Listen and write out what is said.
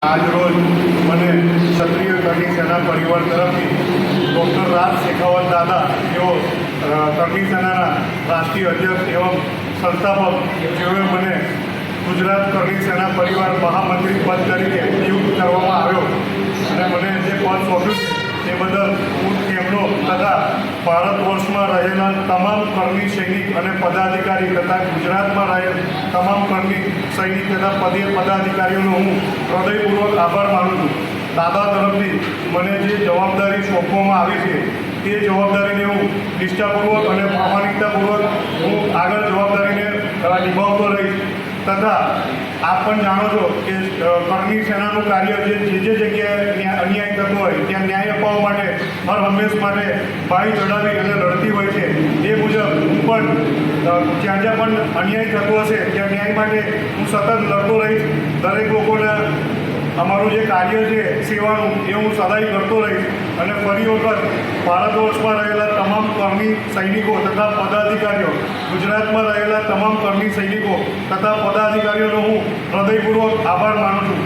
આજરોજ મને ક્ષત્રિય કરણી સેના પરિવાર તરફથી ડૉક્ટર રાજ શેખાવત દાદા જેઓ કરણી સેનાના રાષ્ટ્રીય અધ્યક્ષ એવં સંસ્થાપક જેઓએ મને ગુજરાત કરણી સેના પરિવાર મહામંત્રી પદ તરીકે નિયુક્ત કરવામાં આવ્યો અને મને જે પદ સોંપ્યું તે બદલ હું તેમનો તથા ભારત વર્ષમાં રહેલા તમામ કરણી સૈનિક અને પદાધિકારી તથા ગુજરાતમાં રહેલ તમામ કરણી સૈનિક તથા પદાધિકારીઓનો હું હૃદયપૂર્વક આભાર માનું છું. દાદા તરફથી મને જે જવાબદારી સોંપવામાં આવી છે તે જવાબદારીને હું નિષ્ઠાપૂર્વક અને પ્રામાણિકતાપૂર્વક હું આગળ જવાબદારીને નિભાવતો રહીશ. તથા આપ પણ જાણો છો કે કરણી સેનાનું કાર્ય જે જગ્યાએ અન્યાય થતો હોય ત્યાં ન્યાય અપાવવા માટે હર હંમેશ માટે ભાઈ ચડાવી અને લડતી હોય છે. એ મુજબ હું પણ જ્યાં જ્યાં પણ અન્યાય થતો હશે ત્યાં ન્યાય માટે હું સતત લડતો રહીશ. દરેક લોકોને અમારું જે કાર્ય છે સેવાનું એ હું સદાય કરતો રહીશ અને ફરી વખત ભારત વર્ષમાં રહેલા તમામ કરણી સૈનિકો તથા પદાધિકારીઓ, ગુજરાતમાં રહેલા તમામ કરણી સૈનિકો તથા પદાધિકારીઓનો હું હૃદયપૂર્વક આભાર માનું છું.